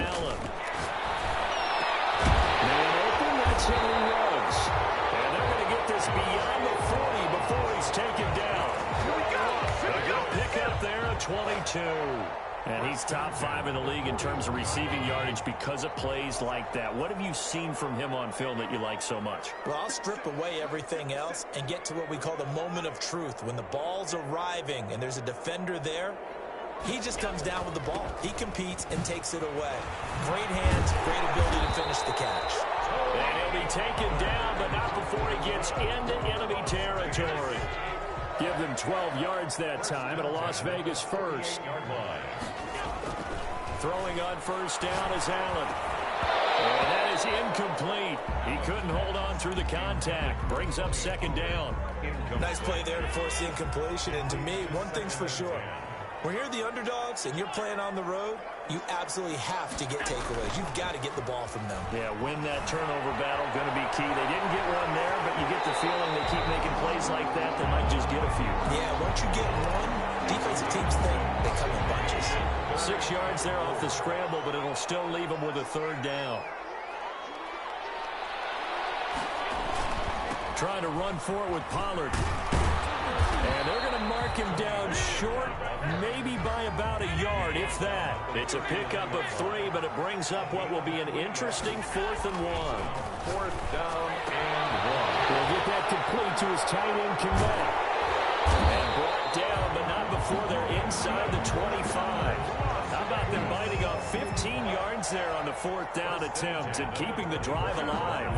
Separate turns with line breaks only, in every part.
Allen. Man open, that's Henry Ruggs. And they're going to get this beyond the 40 before he's taken down. They're going to pick up there at 22. And he's top 5 in the league in terms of receiving yardage because of plays like that. What have you seen from him on film that you like so much?
Well, I'll strip away everything else and get to what we call the moment of truth. When the ball's arriving and there's a defender there, he just comes down with the ball. He competes and takes it away. Great hands, great ability to finish the catch.
And he'll be taken down, but not before he gets into enemy territory. Give them 12 yards that time at a Las Vegas first. Throwing on first down is Allen. And that is incomplete. He couldn't hold on through the contact. Brings up second down.
Nice play there to force the incompletion. And to me, one thing's for sure. When you're the underdogs and you're playing on the road, you absolutely have to get takeaways. You've got to get the ball from them.
Yeah, win that turnover battle, going to be key. They didn't get one there, but you get the feeling they keep making plays like that, they might just get a few.
Yeah, once you get one, defensive teams think they come in bunches.
6 yards there off the scramble, but it'll still leave them with a third down. Trying to run for it with Pollard. And they're going to mark him down short, maybe by about a yard, if that. It's a pickup of 3, but it brings up what will be an interesting 4th and 1.
4th down and 1.
He'll get that complete to his tight end, Kmet. And brought down, but not before they're inside the 25. How about them biting off 15 yards there on the 4th down attempt and keeping the drive alive?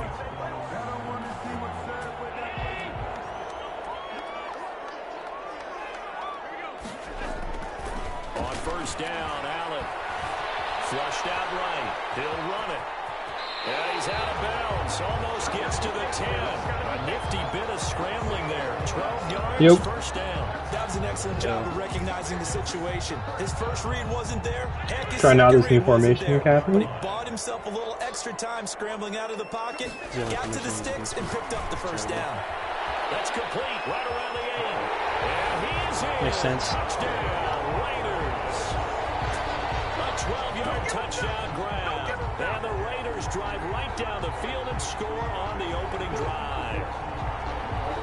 On first down, Allen. Flushed out right. He'll run it. And he's out of bounds. Almost gets to the 10. A nifty bit of scrambling there. 12 yards, first down.
That was an excellent job of recognizing the situation. His first read wasn't there. Heck, his
trying out
second
this new
read wasn't
formation,
there.
Captain.
But he bought himself a little extra time scrambling out of the pocket, got to the sticks, and picked up the first down.
That's complete. Right around the 8. And he is in.
Makes sense.
Touchdown, Raiders. A 12-yard touchdown grab. And the Raiders drive right down the field and score on the opening drive.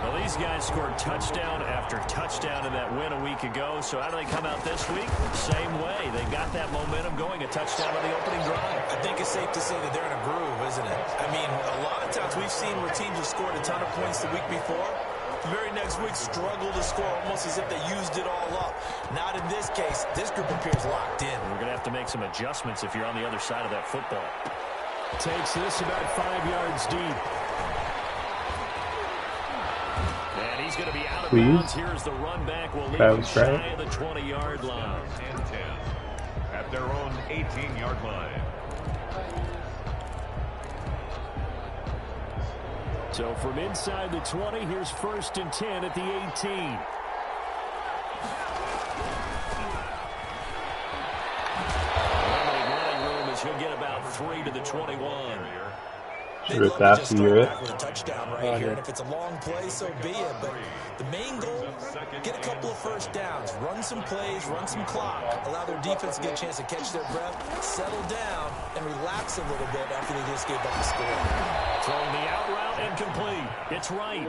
Well, these guys scored touchdown after touchdown in that win a week ago. So how do they come out this week? Same way. They got that momentum going, a touchdown on the opening drive.
I think it's safe to say that they're in a groove, isn't it? I mean, a lot of times we've seen where teams have scored a ton of points the week before. The very next week struggle to score almost as if they used it all up. Not in this case. This group appears locked in.
We're going to have to make some adjustments if you're on the other side of that football. Takes this about 5 yards deep. And he's going to be out of bounds. Here's the run back. Will leave him shy of the 20-yard line.
And 10 at their own 18-yard line.
So from inside the 20, here's 1st and 10 at the 18. Running room as he'll get about 3 to the 21.
Sure, it's after you
with a touchdown right here, and if it's a long play, so be it. But the main goal, get a couple of first downs, run some plays, run some clock, allow their defense to get a chance to catch their breath, settle down, and relax a little bit after they just gave up the score.
Throwing the out route and complete. It's right.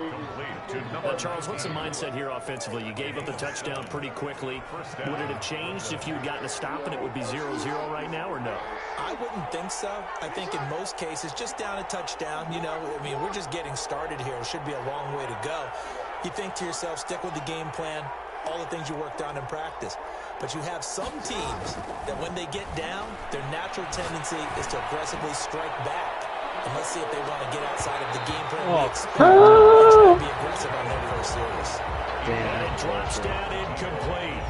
Charles, what's the mindset here offensively? You gave up the touchdown pretty quickly. Would it have changed if you had gotten a stop and it would be 0-0 right now, or no?
I wouldn't think so. I think in most cases, just down a touchdown, you know, I mean, we're just getting started here. It should be a long way to go. You think to yourself, stick with the game plan, all the things you worked on in practice. But you have some teams that when they get down, their natural tendency is to aggressively strike back. And let's see if they want to get outside of the game plan we expect. Try to be aggressive on their first series.
And it drops down incomplete.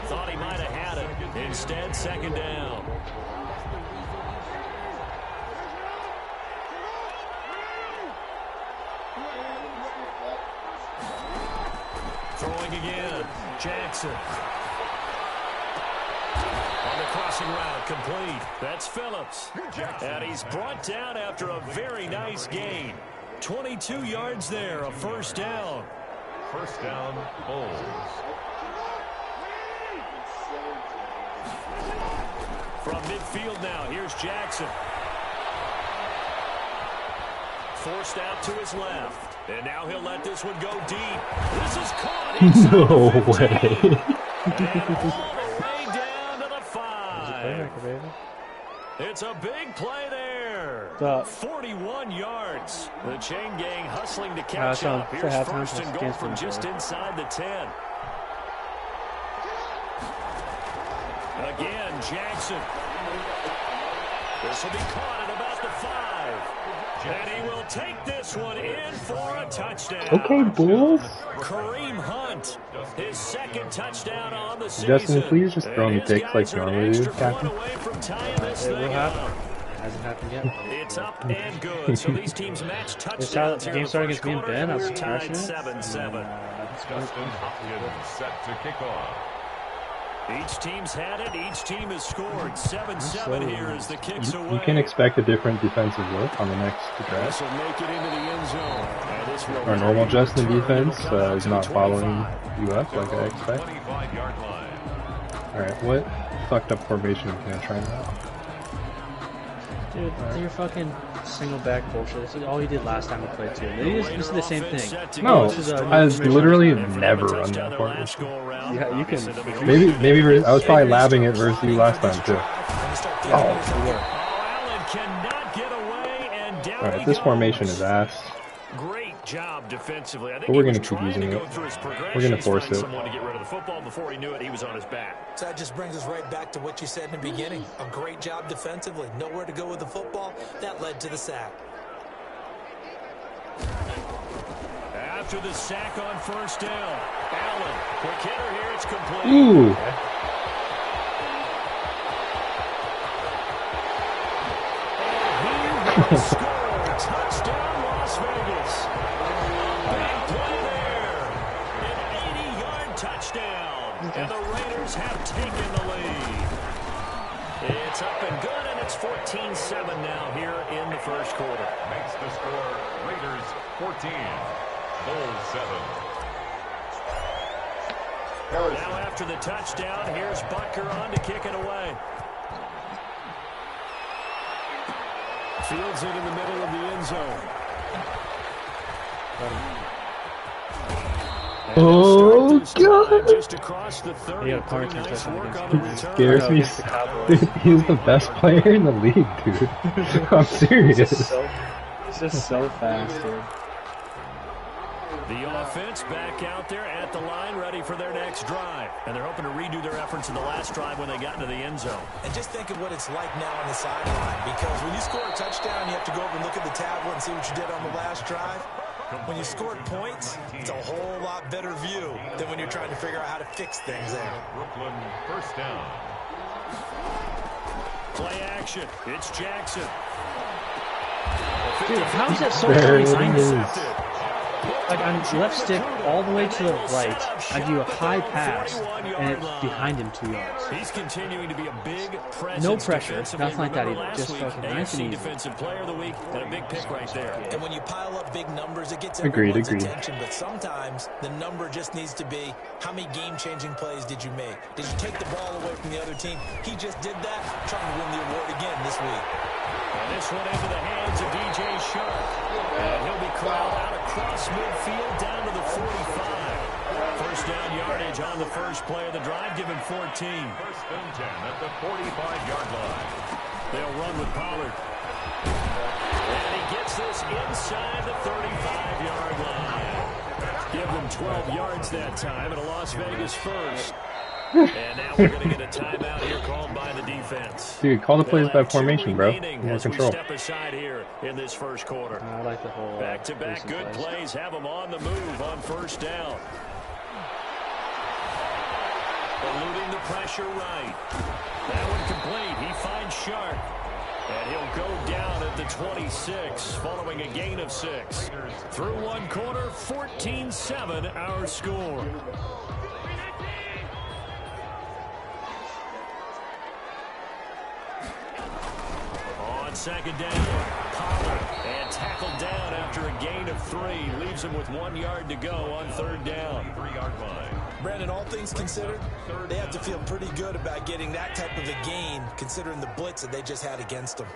Thought he might have had it. Instead, second down. Throwing again. Jackson. On the crossing route, complete. That's Phillips. And he's brought down after a very nice gain. 22 yards there, a first down.
First down, Bulls.
From midfield now, here's Jackson. Forced out to his left. And now he'll let this one go deep. This is caught inside
No
the 15.
way.
And all the way down to the 5. It's a big play there. 41 yards. The chain gang hustling to catch up. Here's first and goal from just inside the 10. Again, Jackson. This will be caught at about the 5. And he will take this one in for a touchdown.
Okay, Bulls.
Kareem Hunt, his second touchdown on the season.
Justin, please just throw me picks like you normally do, Captain.
It will
happen. Hasn't happened yet.
It's up and good. So these teams match touchdowns.
The game started against me and Ben. I was
tied
crashing it.
7-7.
Justin Hopkins set to kick off.
Each team's had it. Each team has scored. 7-7 here as the kicks away.
You can expect a different defensive look on the next drive.
This will make it into the end zone.
Our normal Justin defense is not following you up like I expect.
25-yard line.
Alright, what fucked up formation can I try now?
Dude, your fucking single back bullshit. This is all you did last time we played too. They used to the same thing.
No, I literally never run that formation.
Yeah, you can.
Maybe I was probably labbing it versus you last time too. Oh, alright, this formation is ass.
Great job defensively. I think
But we're gonna keep using it. We're gonna force it.
Someone to get rid of the football before he knew it. He was on his back.
So that just brings us right back to what you said in the beginning. A great job defensively. Nowhere to go with the football. That led to the sack.
After the sack on first down, Allen, quick hitter here. It's complete.
Ooh.
Touchdown, Las Vegas. Big play there. An 80-yard touchdown. And the Raiders have taken the lead. It's up and good, and it's 14-7 now here in the first quarter.
Makes the score Raiders 14, Bulls 7.
Now after the touchdown, here's Butker on to kick it away. Fields it in the middle of the end zone.
Oh, God.
Just across the 30.
Yeah, Carter
Nice work on
against
the
It
return.
scares me. Dude, he's the best player in the league, dude. I'm serious.
It's just so fast, dude.
The offense back out there at the line, ready for their next drive. And they're hoping to redo their efforts in the last drive when they got into the end zone.
And just think of what it's like now on the sideline. Because when you score a touchdown, you have to go over and look at the tablet and see what you did on the last drive. When you scored points, it's a whole lot better view than when you're trying to figure out how to fix things there.
Brooklyn first down.
Play action. It's Jackson.
Dude, how is that so far behind him? Like on left stick all the way to the right, I do a high pass, and it's behind him 2 yards.
He's continuing to be a big presence.
No pressure,
defensively.
nothing like that
Remember
either.
last
Just
week,
fucking nice and
AFC
easy.
Defensive Player of the Week, and a big pick right there.
And when you pile up big numbers, it gets
Agreed.
everyone's attention. But sometimes the number just needs to be, how many game-changing plays did you make? Did you take the ball away from the other team? He just did that, trying to win the award again this week.
And this one into the hands of DJ Sharp. And he'll be corralled out across midfield down to the 45. First down yardage on the first play of the drive, given 14.
First and 10 at the 45-yard line.
They'll run with Pollard. And he gets this inside the 35-yard line. Give them 12 yards that time at a Las Vegas first. And now we're going to get a timeout here called by the defense.
Dude, call the plays by formation, bro.
Remaining
More
as we
control.
step aside here in this first quarter.
I like the whole
Back-to-back good plays have them on the move on first down. Eluding the pressure right. That one complete. He finds Sharp. And he'll go down at the 26 following a gain of 6. Through one quarter, 14-7 our score. On second down, Pollard, and tackled down after a gain of 3. Leaves him with 1 yard to go on third down.
3-yard line.
Brandon, all things considered, they have to feel pretty good about getting that type of a gain, considering the blitz that they just had against them.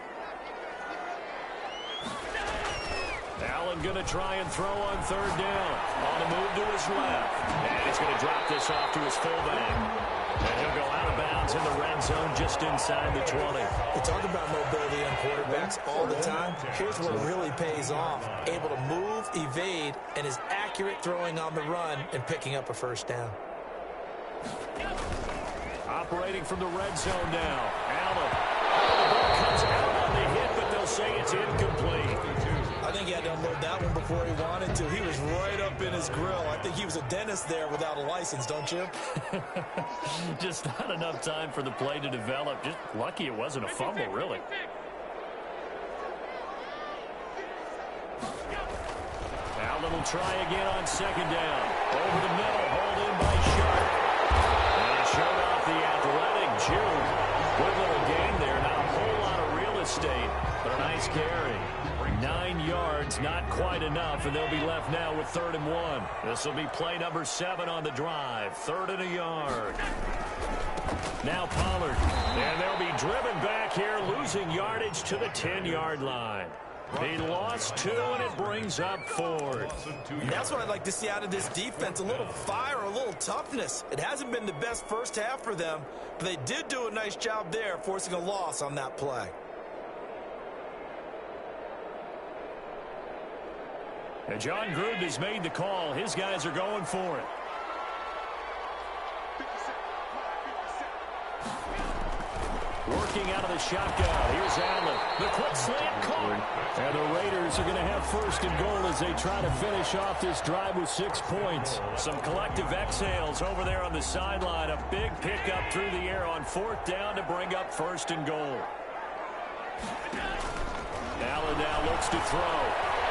Allen going to try and throw on 3rd down. On the move to his left. And he's going to drop this off to his fullback. And he'll go out of bounds in the red zone just inside the 20.
We talk about mobility on quarterbacks all the time. Here's what really pays off. Able to move, evade, and is accurate throwing on the run and picking up a 1st down.
Operating from the red zone now. Allen. The ball comes out on the hit, but they'll say it's incomplete.
I think he had to unload that one before he wanted to. He was right up in his grill. I think he was a dentist there without a license, don't you?
Just not enough time for the play to develop. Just lucky it wasn't a fumble, really. Allen will try again on 2nd down. Over the middle, hauled in by Sharp. And showed off the athletic Jude. Good little game there. Not a whole lot of real estate, but a nice carry. 9 yards, not quite enough, and they'll be left now with 3rd and 1. This will be play number 7 on the drive. 3rd and a yard. Now Pollard, and they'll be driven back here, losing yardage to the 10-yard line. He lost 2, and it brings up 4th.
That's what I'd like to see out of this defense, a little fire, a little toughness. It hasn't been the best first half for them, but they did do a nice job there, forcing a loss on that play.
And John Gruden has made the call. His guys are going for it. Working out of the shotgun. Here's Allen. The quick slant caught. And the Raiders are going to have 1st and goal as they try to finish off this drive with 6 points. Some collective exhales over there on the sideline. A big pickup through the air on 4th down to bring up 1st and goal. Allen now looks to throw.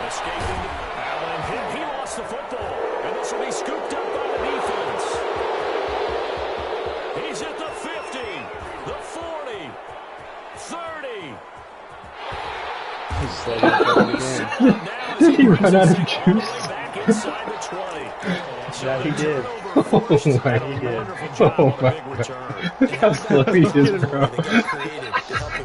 Escaping. Allen hit. He lost the football. And this will be scooped up by the defense. He's at the 50, the 40, 30.
He's slow Did he run out of juice?
Back inside the 20.
Yeah, he did.
Oh my god. Oh my god. Look how slow he is, bro.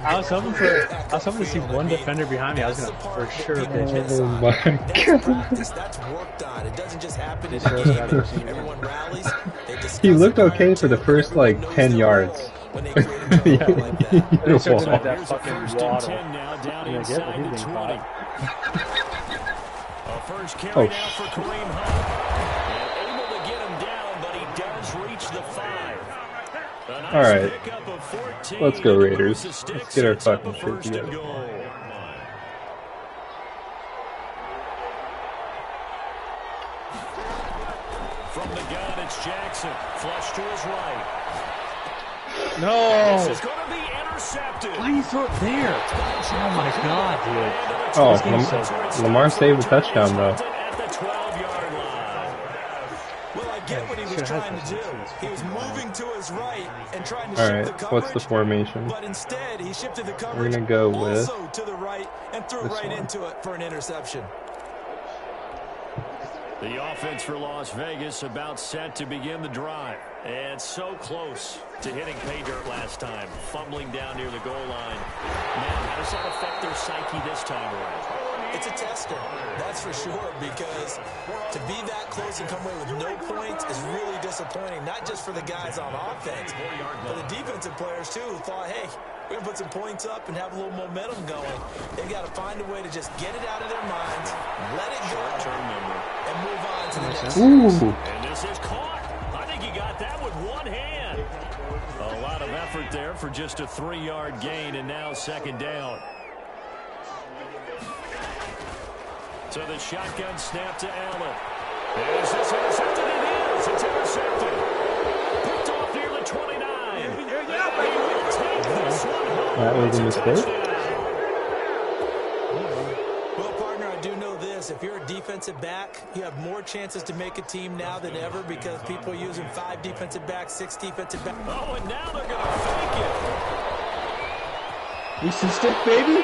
I was hoping to see one defender behind me. I was going to for sure pitch it.
Oh my god.
That's worked on. It doesn't just happen in a game. Everyone rallies.
He looked okay for the first, like, 10 yards.
He starts with that fucking waddle.
Now down
Yeah,
inside
he's
the
being
20.
caught.
A first carry
Oh,
now for Kareem Hunt. And able to get him down, but he does reach the 5. A nice
Alright.
pickup of 14.
Let's go, Raiders.
The sticks,
Let's get our
sets up
fucking
a
shit
1st and
together.
goal. From the gun, it's Jackson. Flush to his right.
No!
This is going to be intercepted.
Why you throw it there? Oh my god, dude.
Oh,
This game's so
Lamar saved the touchdown, though.
At the 12-yard line.
Well, I get what he was trying to do. He was moving to his right and trying to
Alright,
shift the coverage.
what's the formation?
But instead, he shifted the
We're
coverage
gonna go with
also to the right and threw
this
right
one.
into it for an interception.
The offense for Las Vegas about set to begin the drive. And so close to hitting pay dirt last time. Fumbling down near the goal line. Now, how does that affect their psyche this time around?
It's a tester, that's for sure, because to be that close and come away with no points is really disappointing, not just for the guys on offense, but the defensive players, too, who thought, hey, we're going to put some points up and have a little momentum going. They've got to find a way to just get it out of their minds, let it go, and move on to the next.
Ooh.
And this is caught. I think he got that with one hand. A lot of effort there for just a 3-yard gain, and now 2nd down. So the shotgun snap to Allen. Is this intercepted? It is. It's intercepted. Picked off near the 29. He will take this one home.
That was a mistake.
Well, partner, I do know this. If you're a defensive back, you have more chances to make a team now than ever because people are using 5 defensive backs, 6 defensive backs.
Oh, and now they're going to fake it.
Easton Stick, baby!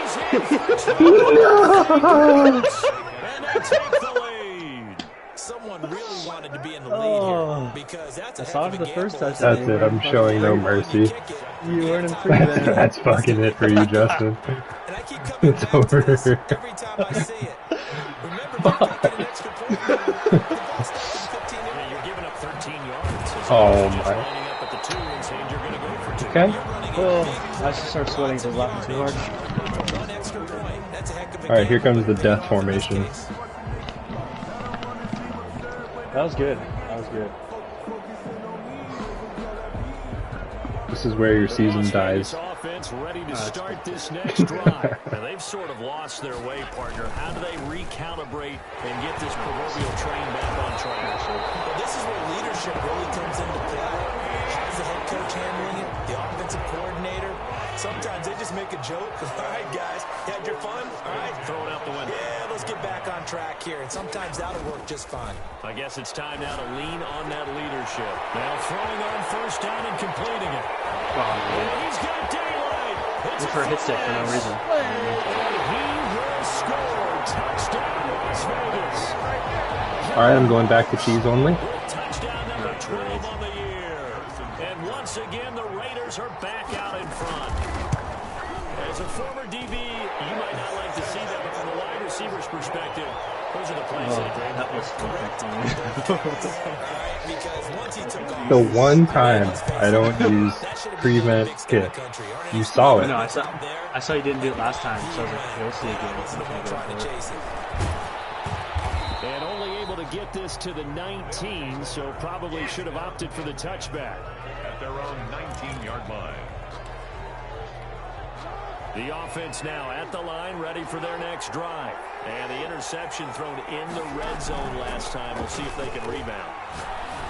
And they take the lead.
Someone really wanted to be in the the lead here because that's a
I saw it the first touch.
That's it. I'm showing no mercy.
You weren't in free then.
That's fucking it for you, Justin.
And I keep coming
It's
back to this
over.
every time I see it. Remember, if you can't get an extra point, the ball's stuck in 15 yards.
Yeah, you're giving up 13 yards.
Oh,
Just
my.
lining up at the 2 and saying you're going to go for 2.
Okay.
Oh, I should start sweating if I was laughing too hard.
One extra point. That's a heck of a
All right, here
game.
comes the death formation.
That was good. That was good.
This is where your season dies.
Offense ready to start this next drive. Now, they've sort of lost their way, partner. How do they recalibrate and get this proverbial train back on track?
Well, this is where leadership really comes into play. How's the head coach handling it? The offensive coordinator? Sometimes they just make a joke. All right, guys, you had your fun? All right.
Throw it out the window.
Yeah, let's get back on track here. And sometimes that'll work just fine.
I guess it's time now to lean on that leadership. Now throwing on first down and completing it. And he's got daylight. It's
Look for a hit stick for no reason.
He will score. Touchdown, Las Vegas.
All right, I'm going back to cheese only.
Touchdown number 12 on the year. And once again, the Raiders are back out in front. As a former DB, you might not like to see that, but from the wide receiver's perspective, those are the plays that agree.
That was
The one time I don't use prevent kick, you saw it.
No, I saw you didn't do it last time, so I was like, okay, we'll see again.
And only able to get this to the 19, so probably should have opted for the touchback.
At their own 19-yard line.
The offense now at the line, ready for their next drive. And the interception thrown in the red zone last time. We'll see if they can rebound.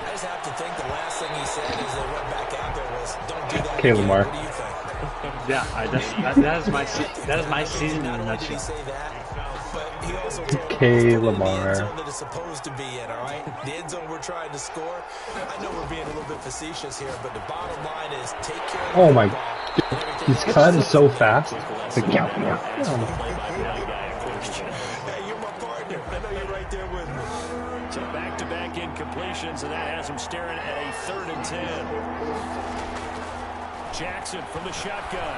I just have to think the last thing he said as they went back out there was, don't do that
Okay,
again.
Lamar.
What do you think?
Yeah, that is my season in a
Not only did he
nutshell.
say that, but he also told
Okay,
them, "We're in the
Lamar.
end zone that it's supposed to be in, all right? The end zone we're trying to score. I know we're being a little bit facetious here, but the bottom line is take care of the
Oh my,
football.
his cut is so fast. The count.
Hey, you're my partner. I know you're right there with me.
So back-to-back incompletions, and that has him staring at a 3rd and 10. Jackson from the shotgun.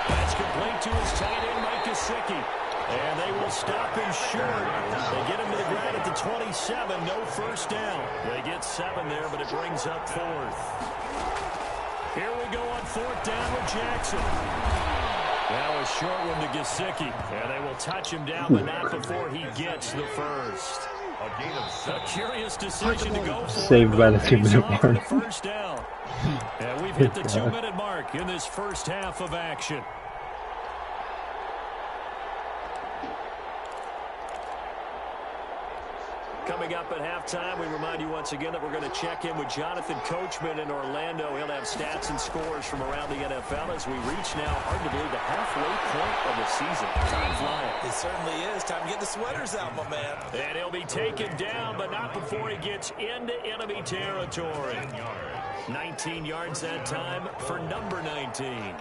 That's complete to his tight end, Mike Gesicki. And they will stop him short. They get him to the ground at the 27. No first down. They get 7 there, but it brings up 4th. Here we go on 4th down with Jackson. Now a short one to Gesicki. And they will touch him down, but not before he gets the first.
A gain of 7.
A curious decision to go for.
Saved by the 2-minute
He's off
mark.
for the first down. And we've hit the 2-minute mark in this first half of action. Coming up at halftime, we remind you once again that we're going to check in with Jonathan Coachman in Orlando. He'll have stats and scores from around the NFL as we reach now, hard to believe, the halfway point of the season. Time flying.
It certainly is. Time to get the sweaters out, my man.
And he'll be taken down, but not before he gets into enemy territory. 19 yards that time for number 19.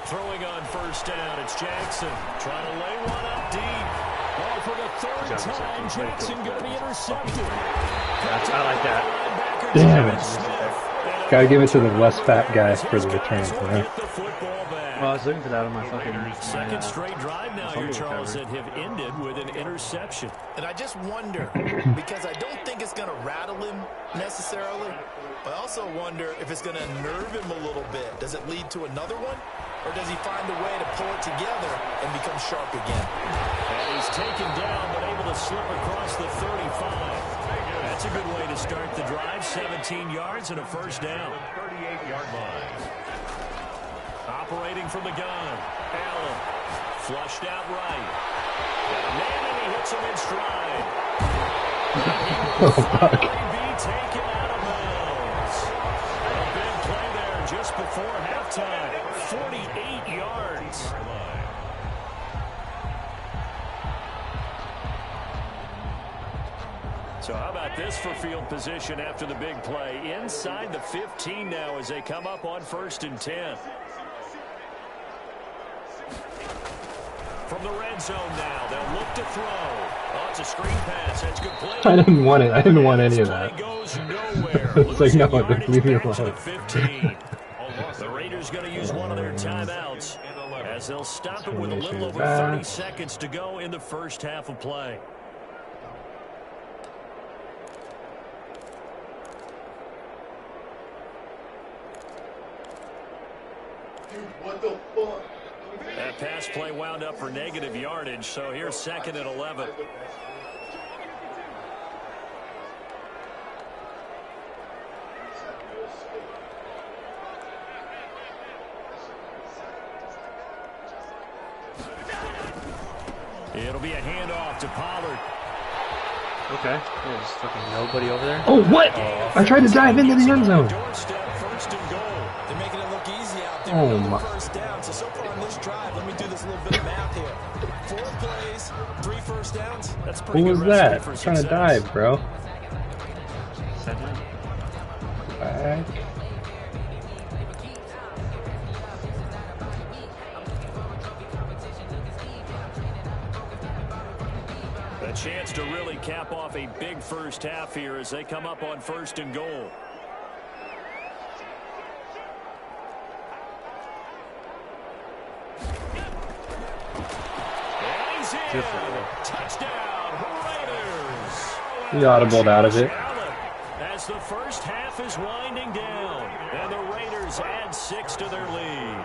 Throwing on first down, it's Jackson. Trying to lay one up deep. Oh, for the 3rd time, Jackson going to be intercepted.
I like that.
Damn it. Gotta give it to the less fat guy for the return. Man.
Well, I was looking for that on my fucking...
Second straight drive now here,
fumble
Charles,
recovery.
that have ended with an interception.
And I just wonder, because I don't think it's going to rattle him necessarily, but I also wonder if it's going to nerve him a little bit. Does it lead to another one? Or does he find a way to pull it together and become sharp again?
And he's taken down, but able to slip across the 35. That's a good way to start the drive. 17 yards and a first down.
38-yard line.
Operating from the gun. Allen. Flushed out right. Got a man, and he hits him in stride.
Oh, fuck.
Be taken out of bounds. A big play there just before halftime. 48 yards. So how about this for field position after the big play? Inside the 15 now as they come up on 1st and 10. From the red zone now, they'll look to throw. Oh, it's a screen pass. That's good play.
I didn't want it. I didn't want any of that.
Goes nowhere.
It's like, no, just leave me alone.
The Raiders going to use one of their timeouts as they'll stop it with a little over 30 seconds to go in the first half of play.
What the fuck?
That pass play wound up for negative yardage, so here's 2nd and 11. It'll be a handoff to Pollard.
Okay. Yeah, just fucking nobody over there.
Oh, what? I tried to dive into the end zone.
First and goal.
They're making it look easy out there.
Oh, my.
First down. So far on this drive, let me do this little bit of math here. 4 plays, 3 first downs.
That's pretty
Who
good
was that?
recipe for
Trying to
success.
dive, bro.
Set down.
Back.
A chance to really cap off a big first half here as they come up on 1st and goal. And he's in. Touchdown, Raiders.
He audibled out of it.
As the first half is winding down, and the Raiders add 6 to their lead.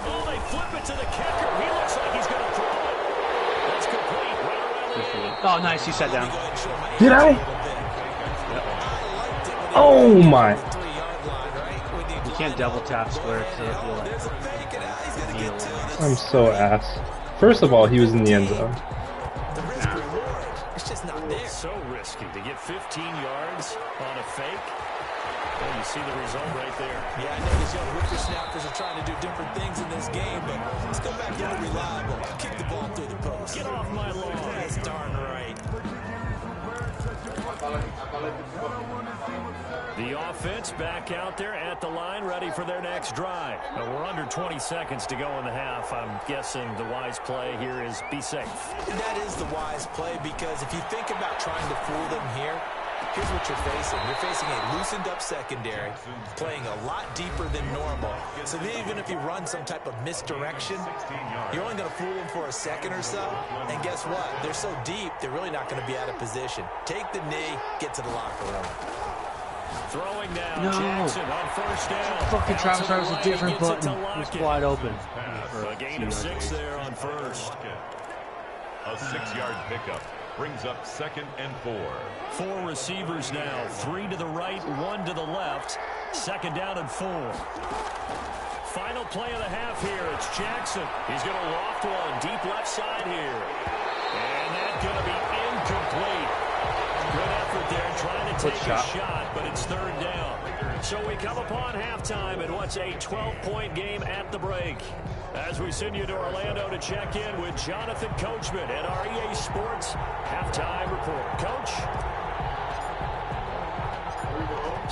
Oh, they flip it to the kicker. He looks like he's going to throw it. That's complete. Right around.
Oh, nice. He sat down.
Did I? Oh, my.
You can't double tap square to
I'm so ass. First of all, he was in the end zone.
The risk reward, it's just not there.
So risky to get 15 yards on a fake. Well, you see the result right there.
Yeah, I know these young whippersnappers are trying to do different things in this game, but let's go back to the reliable. Kick the ball through the post.
Get off my lawn.
That's darn right.
The offense back out there at the line, ready for their next drive. Now, we're under 20 seconds to go in the half. I'm guessing the wise play here is be safe.
And that is the wise play, because if you think about trying to fool them here, here's what you're facing. You're facing a loosened up secondary, playing a lot deeper than normal. So even if you run some type of misdirection, you're only going to fool them for a second or so. And guess what? They're so deep, they're really not going to be out of position. Take the knee, get to the locker room.
Throwing down
No.
Jackson on 1st down.
Fucking Travis
Out to the
Harris, a
right,
different
gets it
button.
to
It was
Lockett.
wide open.
A gain of 6 there on 1st.
A 6-yard pickup brings up 2nd and 4.
4 receivers now, 3 to the right, 1 to the left. 2nd down and 4. Final play of the half here. It's Jackson. He's going to loft one deep left side here. And that's going to be incomplete. Good effort there trying to take a shot, but it's 3rd down. So we come upon halftime in what's a 12-point game at the break. As we send you to Orlando to check in with Jonathan Coachman at our EA Sports Halftime Report. Coach?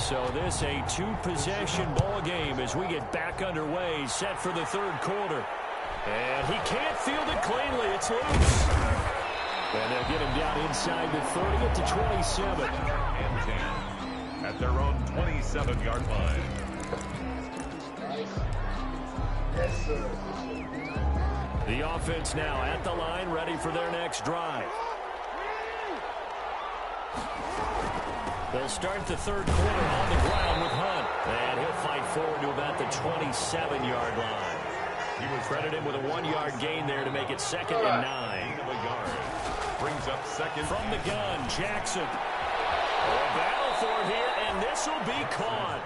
So this a 2-possession ball game as we get back underway, set for the 3rd quarter. And he can't field it cleanly. It's loose. And they'll get him down inside the 30 to 27.
And 10 at their own 27-yard line.
The offense now at the line, ready for their next drive. They'll start the 3rd quarter on the ground with Hunt. And he'll fight forward to about the 27-yard line. He was credited with a 1-yard gain there to make it 2nd and 9.
Brings up 2nd.
From the gun, Jackson. A battle for it here, and this will be caught.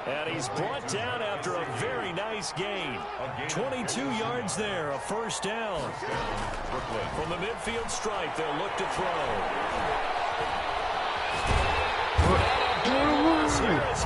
And he's brought down after a very nice gain. 22 yards there, a 1st down. From the midfield stripe, they'll look to throw.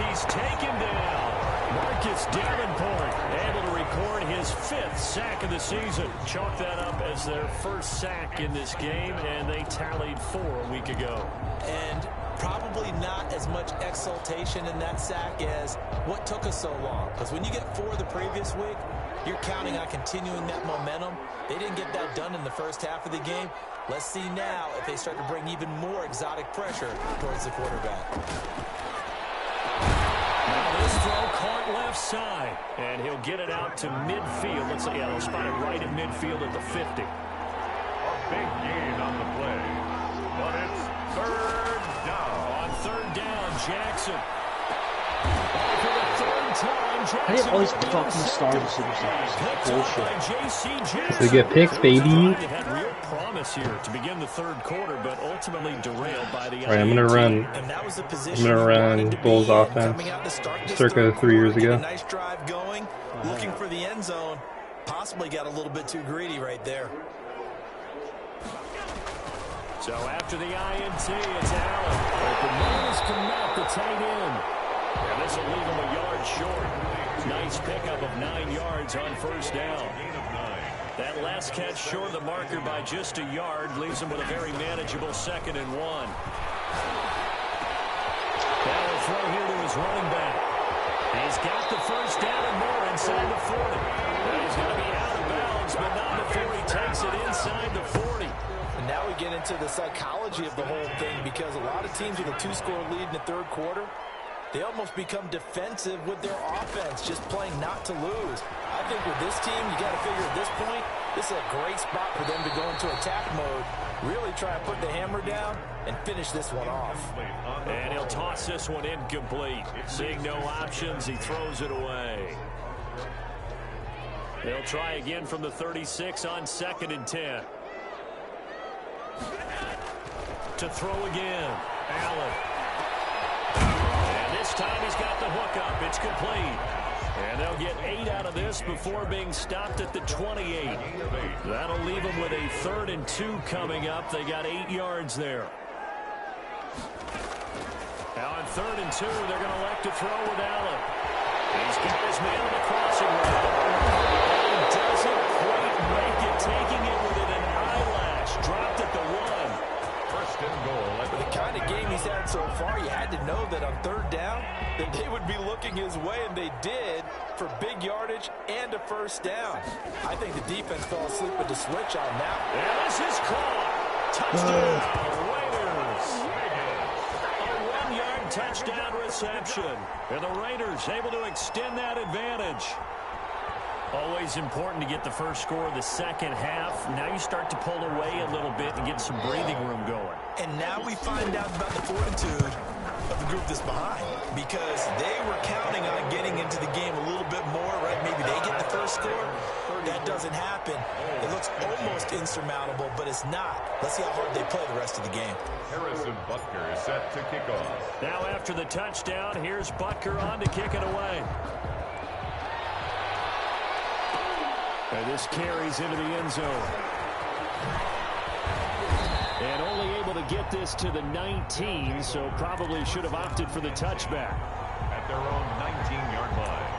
He's taken down. Marcus Davenport able to record his 5th sack of the season. Chalk that up as their 1st sack in this game, and they tallied 4 a week ago.
And probably not as much exultation in that sack as what took us so long. Because when you get 4 the previous week, You're counting on continuing that momentum. They didn't get that done in the first half of the game. Let's see now if they start to bring even more exotic pressure towards the quarterback.
Now this throw caught left side, and he'll get it out to midfield. Let's see, yeah, they'll spot it right at midfield at the 50.
A big gain on the play, but it's third down.
On third down, Jackson. For the third time, Jackson.
I have all these fucking stars and superstars. Bullshit.
They get picks, baby.
They had real promise here to begin the third quarter, but ultimately derailed by the.
All right, I'm gonna run Bulls offense, circa 3 years ago.
Nice drive going, looking for the end zone. Possibly got a little bit too greedy right there.
So after the INT, it's Allen. Open miles to Matt, the tight end. And this will leave him a yard short. Nice pickup of 9 yards on first down. That last catch short of the marker by just a yard leaves him with a very manageable 2nd and 1. That will throw here to his running back. He's got the first down and more inside the 40. He's going to be out of bounds, but not before he takes it inside the 40.
And now we get into the psychology of the whole thing, because a lot of teams with a 2-score lead in the third quarter, they almost become defensive with their offense, just playing not to lose. I think with this team, you got to figure at this point, this is a great spot for them to go into attack mode, really try to put the hammer down and finish this one off.
And he'll toss this one incomplete. Seeing no options, he throws it away. They'll try again from the 36 on 2nd and 10. To throw again, Allen. And this time he's got the hook up. It's complete. And they'll get 8 out of this before being stopped at the 28. That'll leave them with a 3rd and 2 coming up. They got 8 yards there. Now on 3rd and 2, they're going to elect to throw with Allen. He's got his man on the crossing route. He doesn't quite make it, taking it within an eyelash. Dropped at the 1.
First and goal.
For the kind of game he's had so far, you had to know that on 3rd down, that they would be looking his way, and they did, for big yardage and a first down. I think the defense fell asleep with the switch on that.
And this is caught. Touchdown, Raiders. A 1-yard touchdown reception. And the Raiders able to extend that advantage. Always important to get the first score of the second half. Now you start to pull away a little bit and get some breathing room going.
And now we find out about the fortitude of the group that's behind, because they were counting on getting into the game a little bit more, right? Maybe they get the first score. That doesn't happen. It looks almost insurmountable, but it's not. Let's see how hard they play the rest of the game.
Harrison Butker is set to kick off.
Now after the touchdown, here's Butker on to kick it away. And this carries into the end zone. And only able to get this to the 19, so probably should have opted for the touchback.
At their own 19-yard line.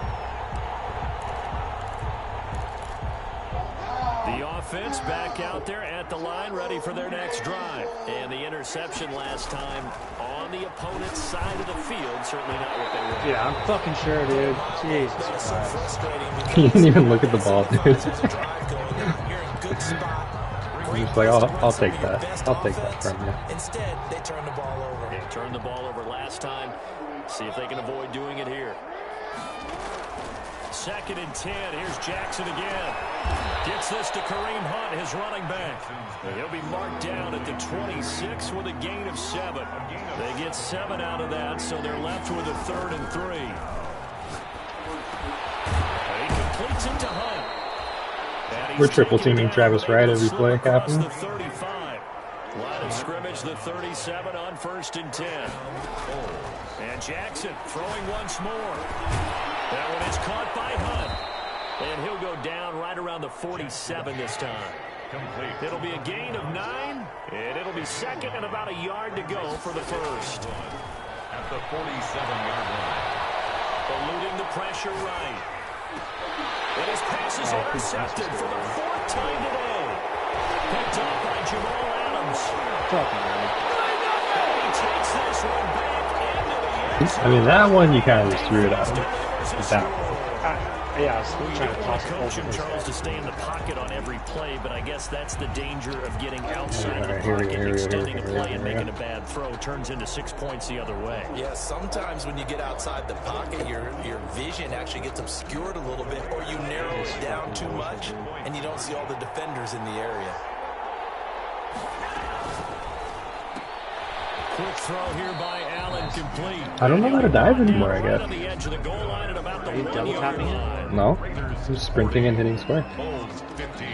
The offense back out there at the line, ready for their next drive. And the interception last time on the opponent's side of the field. Certainly not what they were.
Yeah, I'm fucking sure, dude. Jesus Christ.
He didn't even look at the ball, dude. He's just like, I'll take that. I'll take that from you.
Instead, they turn the ball over.
They turned the ball over last time. See if they can avoid doing it here. 2nd and 10. Here's Jackson again. Gets this to Kareem Hunt, his running back. He'll be marked down at the 26 with a gain of 7. They get 7 out of that, so they're left with a 3rd and 3. He completes it to Hunt.
We're triple teaming Travis Wright every play happening.
The 35. Line of scrimmage, the 37 on 1st and 10. And Jackson throwing once more. That one is caught by Hunt. And he'll go down right around the 47 this time.
Complete.
It'll be a gain of 9, and it'll be 2nd and about a yard to go for the first.
At the 47-yard line.
Eluding the pressure right. And his pass is intercepted for the 4th time today. Picked up by Jamal Adams. And he takes this one back into the end zone.
I mean, that one you kind of just threw it out. That one.
Yeah, I was
Well, you
trying
don't
to
want
toss
to
it
coach
over
him,
his
Charles,
head.
to stay in the pocket on every play, but I guess that's the danger of getting outside of the
Here we
pocket,
go.
extending a play and making a bad throw turns into 6 points the other way.
Yeah, sometimes when you get outside the pocket, your vision actually gets obscured a little bit, or you narrow it down too much, and you don't see all the defenders in the area.
Quick throw here by Allen, complete.
I don't know how to dive anymore, I guess.
On the edge of the goal line at about the
Are you double
1-yard
tapping it?
line.
No, I'm sprinting and hitting square.
Holds 15.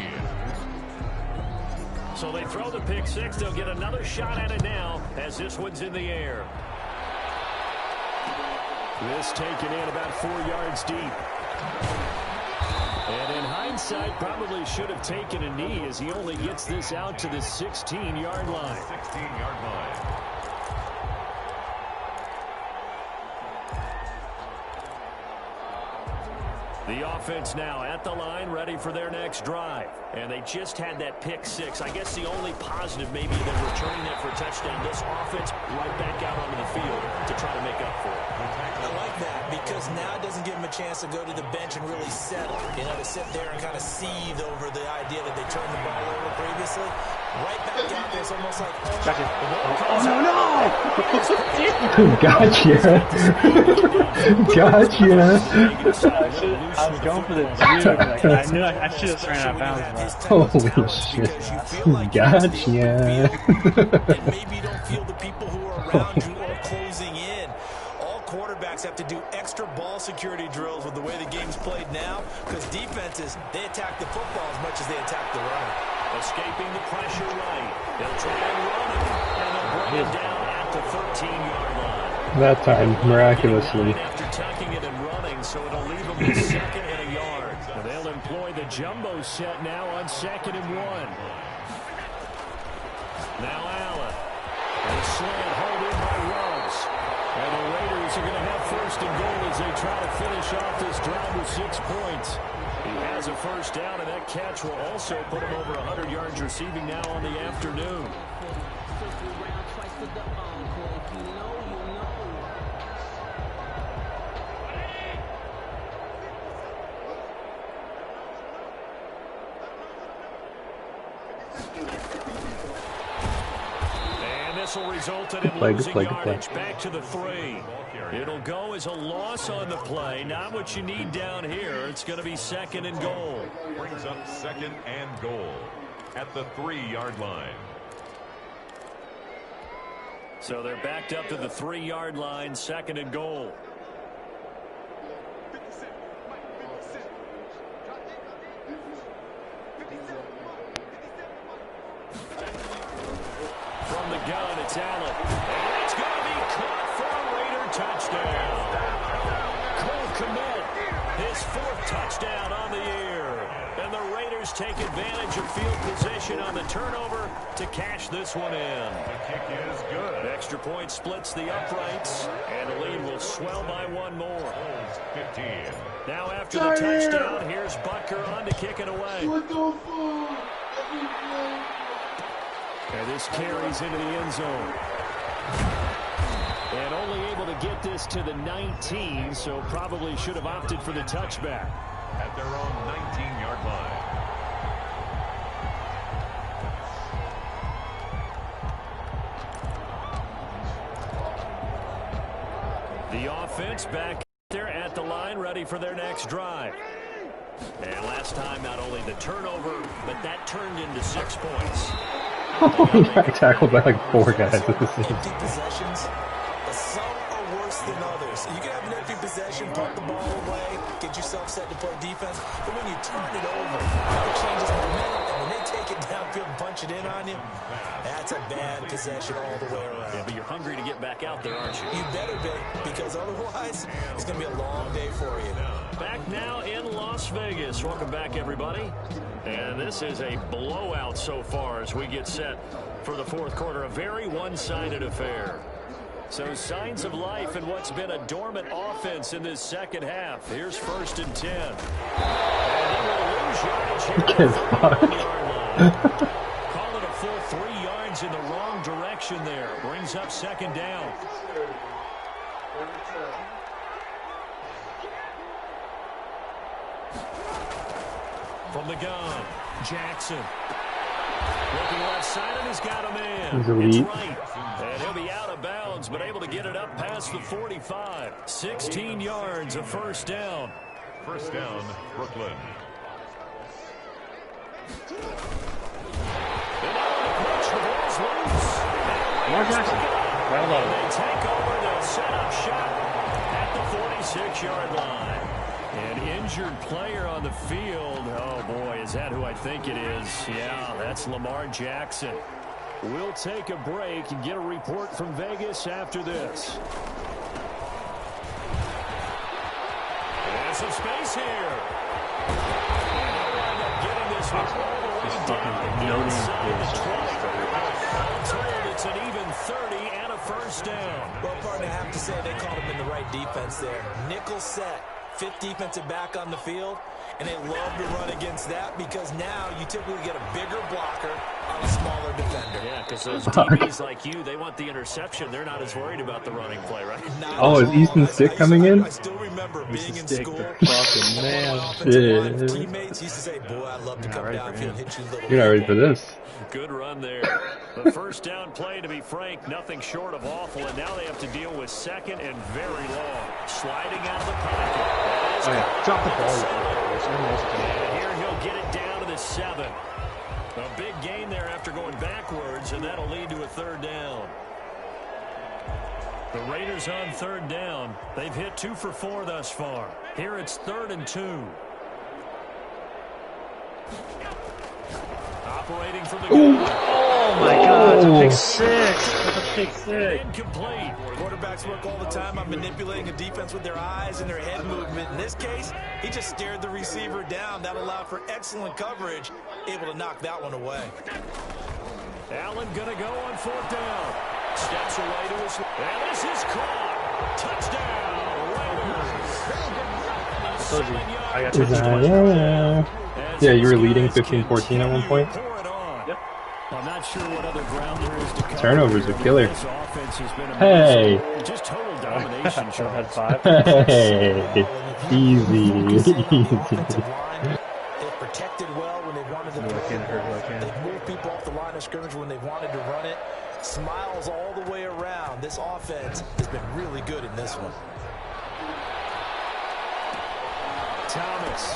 So they throw the pick six. They'll get another shot at it now as this one's in the air. This taken in about 4 yards deep. And in hindsight, probably should have taken a knee as he only gets this out to the 16-yard line.
16-yard line.
The offense now at the line, ready for their next drive. And they just had that pick six. I guess the only positive maybe than returning that for a touchdown. This offense right back out onto the field to try to make up for it.
I like that because now it doesn't give them a chance to go to the bench and really settle. You know, to sit there and kind of seethe over the idea that they turned the ball over previously. Right back out there, it's almost like,
Gotcha. Oh, no!
Gotcha. Gotcha.
I was going for the dude. Like, I knew I should have ran out of bounds.
Holy shit. Gotcha.
and maybe you don't feel the people who are around you or closing in. All quarterbacks have to do extra ball security drills with the way the game's played now because defenses, they attack the football as much as they attack the runner.
Escaping the pressure right. They'll try and run it. And they'll bring it down at the 13-yard line.
That time, miraculously.
After tucking it and running, so it'll leave them with second and a yard. And they'll employ the jumbo set now on 2nd and 1. Now Allen. And a slant hold in by Ruggs. And the Raiders are going to have 1st and goal as they try to finish off this drive with 6 points. He has a first down, and that catch will also put him over 100 yards receiving now on the afternoon. And this will result in losing yardage back to the 3. It'll go as a loss on the play. Not what you need down here. It's going to be 2nd and goal.
Brings up 2nd and goal at the 3-yard line.
So they're backed up to the 3-yard line, 2nd and goal. From the gun, it's Allen. And it's going to be caught for a Raider touchdown. Cole Kmet, his 4th touchdown on the year. And the Raiders take advantage of field position on the turnover to cash this one in.
The kick is good.
Extra point splits the uprights, and the lead will swell by 1 more.
Holds 15.
Now after the touchdown, here's Butker on to kick it away.
What the fuck?
And this carries into the end zone. And only able to get this to the 19, so probably should have opted for the touchback.
At their own 19-yard line.
The offense back there at the line, ready for their next drive. And last time, not only the turnover, but that turned into 6 points.
I tackled by like 4 guys at the same
Empty
time.
possessions, some are worse than others. You can have an empty possession, put the ball away, get yourself set to play defense, but when you turn it over, it changes momentum, and when they take it downfield and punch it in on you, that's a bad possession all the way around.
Yeah, but you're hungry to get back out there, aren't you?
You better be, because otherwise, it's going to be a long day for you.
Back now in Las Vegas. Welcome back, everybody. And this is a blowout so far as we get set for the 4th quarter. A very one-sided affair. So signs of life in what's been a dormant offense in this 2nd half. Here's 1st and 10. And they will lose yardage here at the 30-yard line. Call it a full 3 yards in the wrong direction there. Brings up 2nd down. From the gun, Jackson. Looking left side, and he's got a man.
He's elite.
It's right. And he'll be out of bounds, but able to get it up past the 45. 16 yards, a first down.
First down, Brooklyn.
Lamar Jackson. Well done.
They take over. They'll set up shop at the 46-yard line. An injured player on the field. Oh, boy, is that who I think it is? Yeah, that's Lamar Jackson. We'll take a break and get a report from Vegas after this. There's some space here. They'll wind up getting this one all the way down inside the 20. All told, it's an even 30 and a first down.
Well, partner, I have to say they called him in the right defense there. Nickel set, fifth defensive back on the field, and they love to run against that because now you typically get a bigger blocker on a smaller defender.
Yeah, because those DBs like you, they want the interception. They're not as worried about the running play, right?
Oh, is Easton Stick coming in?
I still remember being in
Stick,
school.
the fucking man.
Offensive teammates used to say, boy, I'd love to come downfield and hit you little.
You're not ready for this.
Good run there. The first down play, to be frank, nothing short of awful, and now they have to deal with second and very long. Sliding out of the pocket.
Oh, yeah. Drop the ball.
And here he'll get it down to the 7. A big gain there after going backwards, and that'll lead to a third down. The Raiders on third down. They've hit 2 for 4 thus far. Here it's 3rd and 2. Operating from the goal.
Oh my God, it's a pick 6. That's a pick 6.
Incomplete.
Quarterbacks work all the time on manipulating a defense with their eyes and their head movement. In this case, he just stared the receiver down. That allowed for excellent coverage, able to knock that one away.
Allen going to go on 4th down. Steps away to his... And this is caught. Touchdown, Raiders.
I got
Yeah, you were leading 15-14 at one point.
Yep.
I'm not sure what other ground there is to cover.
Turnovers are killer.
This offense has been
Hey.
amazing. Just total domination.
Had 5.
Hey, easy.
They've protected well when they wanted to throw the ball. They've moved people off the line of scrimmage when they wanted to run it. Smiles all the way around. This offense has been really good in this one.
Thomas.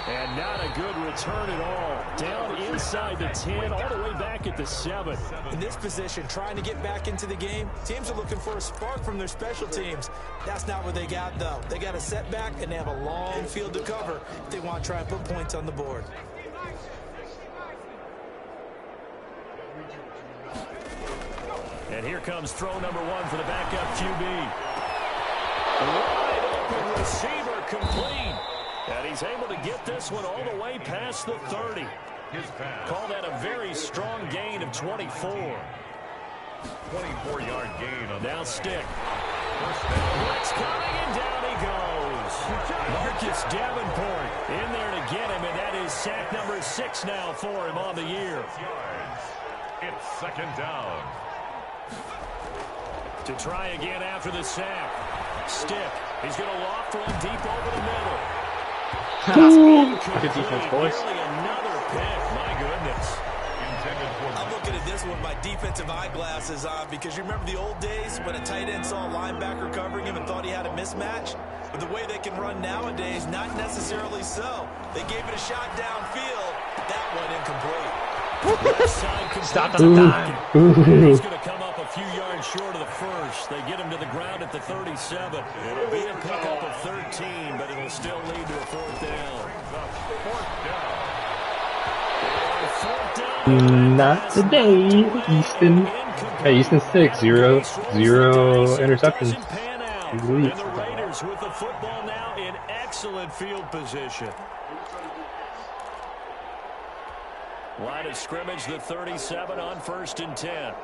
And not a good return at all. Down inside the 10, all the way back at the 7.
In this position, trying to get back into the game, teams are looking for a spark from their special teams. That's not what they got, though. They got a setback, and they have a long field to cover if they want to try and put points on the board.
And here comes throw number 1 for the backup QB. Wide open receiver complete. And he's able to get this one all the way past the 30. Call that a very strong gain of 24.
24-yard gain on
now Stick. Blitz coming, and down he goes. Marcus Davenport in there to get him, and that is sack number 6 now for him on the year.
It's 2nd down.
To try again after the sack. Stick. He's going to loft one deep over the middle.
Good defense, boys.
Nearly another pick. My goodness.
I'm looking at this one with my defensive eyeglasses on because you remember the old days when a tight end saw a linebacker covering him and thought he had a mismatch? But the way they can run nowadays, not necessarily so. They gave it a shot downfield. That one incomplete.
Stop on the dime.
He's going to come up a few yards short of the first. They get him to the ground at the 37. It'll be a pickup of 13, but it'll still lead to a 4th down.
Not today, Easton. Hey, Easton Stick, 0 interceptions.
And the Raiders with the football now in excellent field position. Line of scrimmage, the 37 on 1st and 10.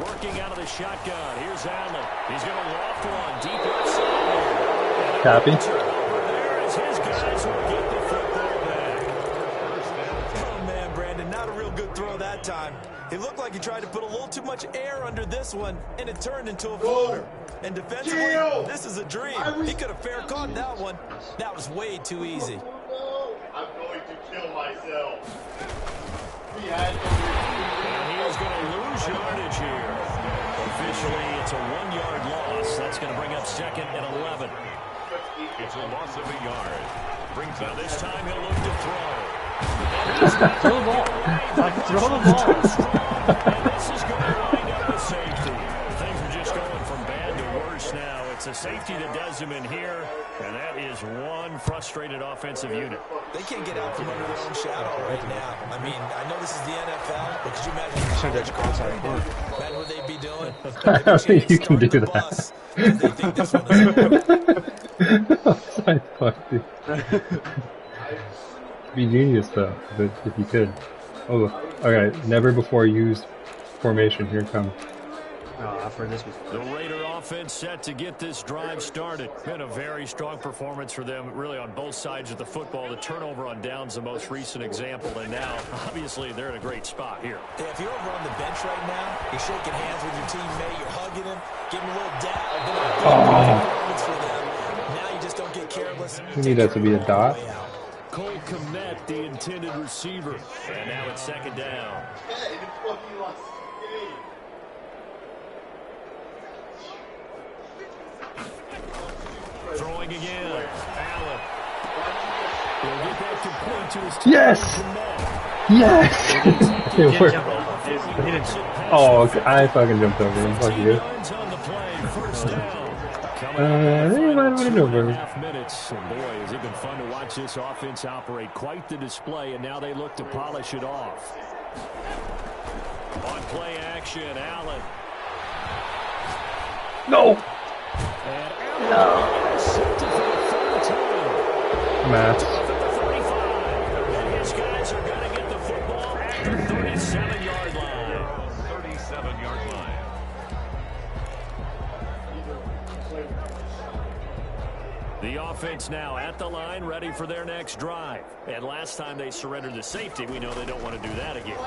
Working out of the shotgun. Here's Allen. He's going to loft one deep left side.
Copy.
There as his guys will get the football back.
Oh, man, Brandon, not a real good throw that time. It looked like he tried to put a little too much air under this one, and it turned into a floater. And defensively, this is a dream. He could have fair caught that one. That was way too easy.
I'm going to kill myself.
And he is going to lose yardage here. Officially, it's a 1-yard loss. That's going to bring up 2nd and 11.
It's a loss of a yard. Brings up
This time he'll look to throw.
Throw the ball. Throw the ball.
And this is going to wind up a safety. Things are just going from bad to worse now. It's a safety that does him in here, and that is one frustrated offensive unit.
They can't get out from under their own shadow right now. I mean, I know this is the NFL, but could you imagine imagine what they'd be doing?
I don't think you can do that.
They think this one is
Outside fuck, dude. Be genius though, if you could. Oh, okay. Never before used formation. Here it comes.
Oh, I've heard this before.
The Raider offense set to get this drive started. Been a very strong performance for them, really on both sides of the football. The turnover on downs, the most recent example, and now, obviously, they're in a great spot here.
Yeah, if you're over on the bench right now, you're shaking hands with your teammate, you're hugging him, giving a little dab. Performance for them. Now you just don't get careless.
You need that to be a dot.
Cole Kmet, the intended receiver. And now it's 2nd down. Throwing again. Allen. He'll get that complete to his team.
Yes! Yes! It worked. Oh, I fucking jumped over him. Fuck you. They might have been over.
Minutes. And boy, has it been fun to watch this offense operate. Quite the display, and now they look to polish it off. On play action, Allen.
No!
And Allen intercepted for the 3rd time.
Matt.
And his guys are going to get the football at the 37-yard line.
37-yard line.
The offense now at the line, ready for their next drive. And last time they surrendered the safety, we know they don't want to do that again.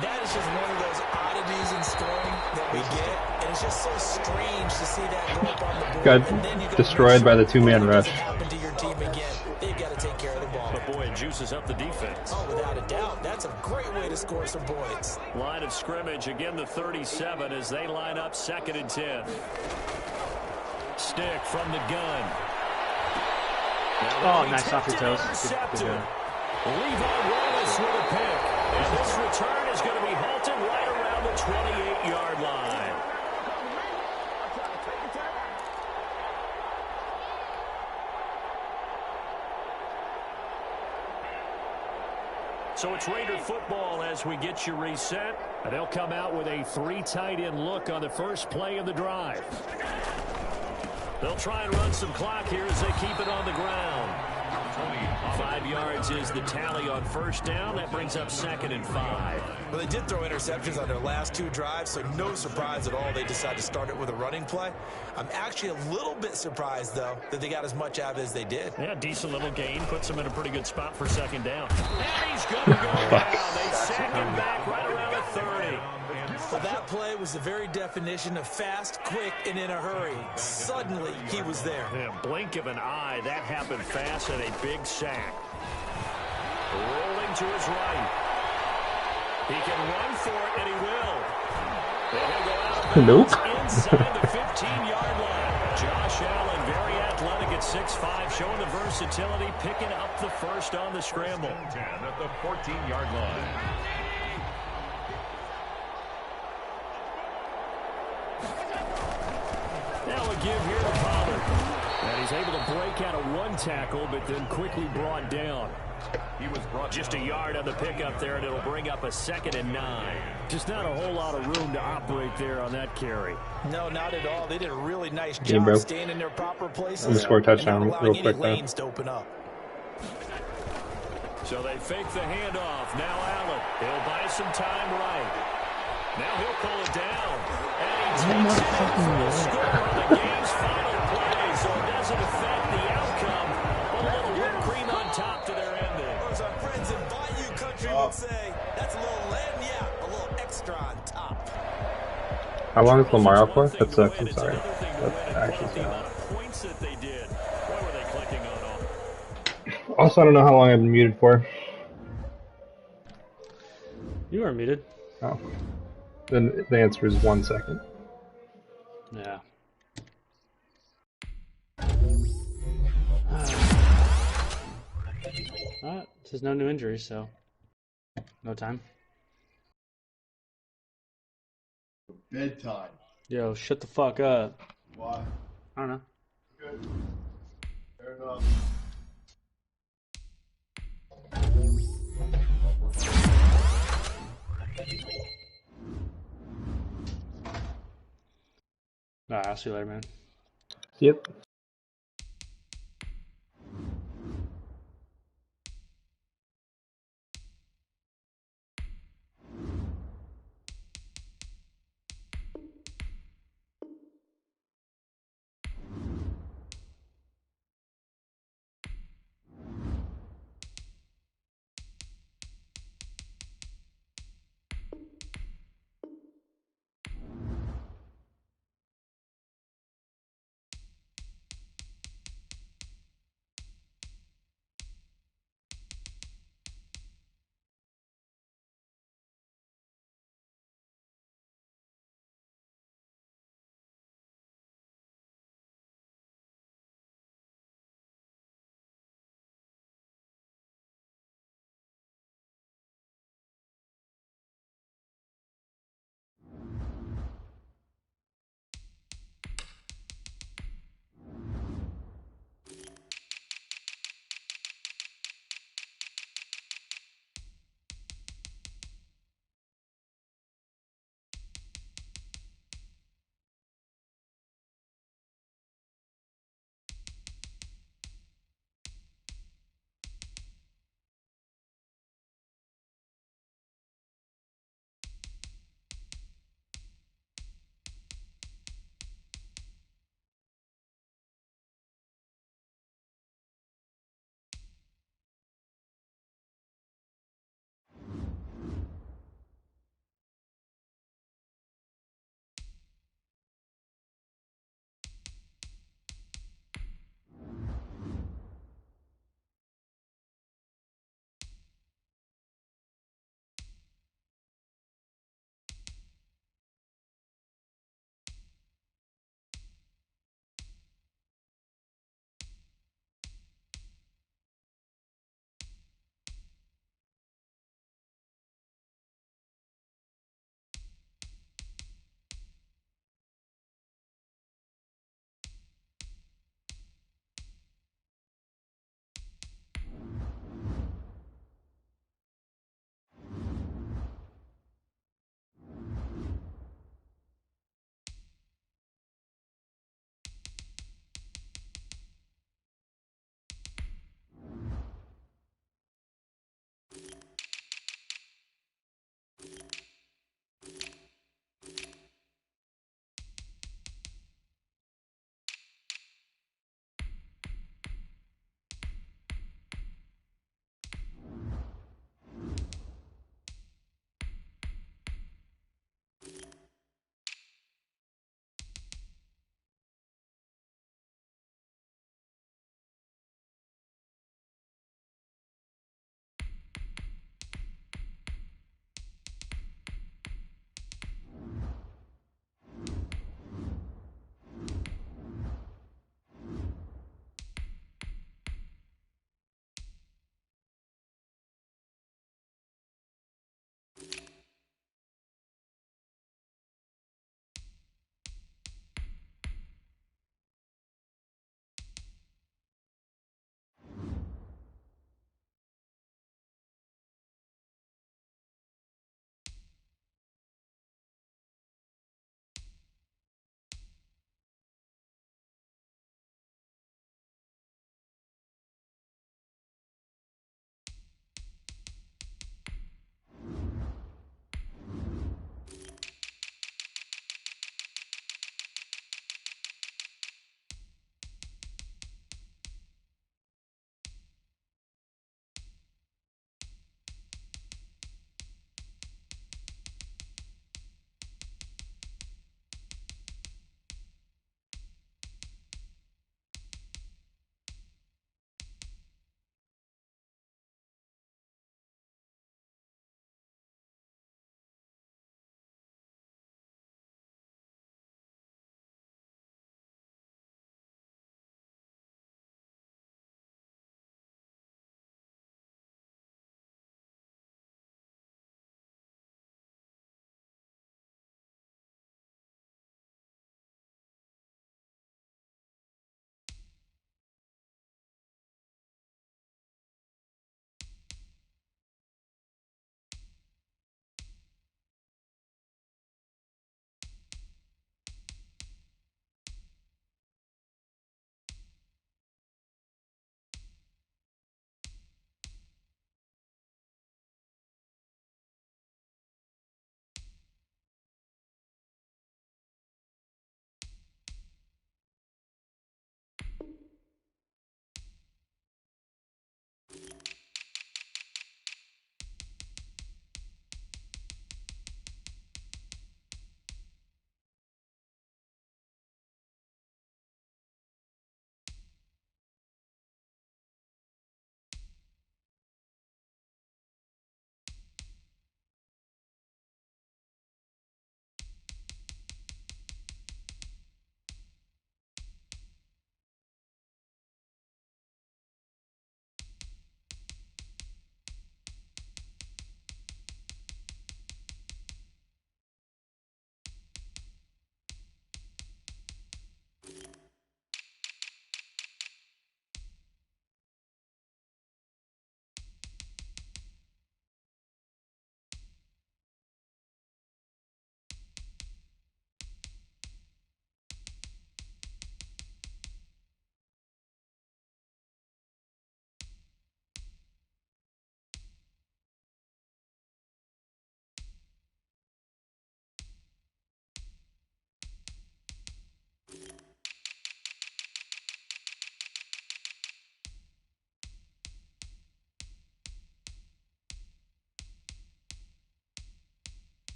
That is just one of those oddities in scoring that we get, and it's just so strange to see that go up on the board.
Got destroyed by the 2-man rush.
Happen to your team again. They've got to take care of the ball.
But boy, it juices up the defense.
Oh, without a doubt, that's a great way to score some points.
Line of scrimmage, again the 37 as they line up 2nd and 10. Stick from the gun.
Oh, nice off your toes. Good job.
Levi Wallace with a pick. And this return is going to be halted right around the 28-yard line. So it's Raider football as we get you reset. And they'll come out with a 3 tight end look on the first play of the drive. They'll try and run some clock here as they keep it on the ground. 5 yards is the tally on 1st down. That brings up 2nd and 5.
Well, they did throw interceptions on their last 2 drives, so no surprise at all they decided to start it with a running play. I'm actually a little bit surprised, though, that they got as much out of it as they did.
Yeah, decent little gain. Puts them in a pretty good spot for 2nd down. And he's going to go down. They sack him back right around the 30.
Well, that play was the very definition of fast, quick, and in a hurry. Suddenly, he was there.
Yeah, blink of an eye. That happened fast and a big sack. Rolling to his right. He can run for it, and he will. And he'll go out
Nope.
inside the 15-yard line. Josh Allen, very athletic at 6'5", showing the versatility, picking up the first on the scramble.
10 at the 14-yard line.
Now a give here to Pollard. And he's able to break out of 1 tackle, but then quickly brought down.
He was brought
just a yard on the pickup there, and it'll bring up a 2nd and 9. Just not a whole lot of room to operate there on that carry.
No, not at all. They did a really nice job staying in their proper places.
I'm going to score a touchdown real quick, though.
To open up.
So they fake the handoff. Now Allen. He'll buy some time right. Now he'll pull it down. And he takes it in for the score on the game's final play. So it doesn't affect the outcome. But a little whipped cream on top to their ending.
Or as our friends in Bayou Country would say, that's a little lagniappe, a little extra on top.
How long is Lamar out for? That sucks, I'm sorry. That's actually sad. Also, I don't know how long I've been muted for.
You are muted.
Oh. Then the answer is 1 second.
Yeah. Alright, there's no new injuries, so no time.
Bedtime.
Yo, shut the fuck up.
Why?
I don't know.
Good. Fair enough.
Alright, I'll see you later, man.
Yep.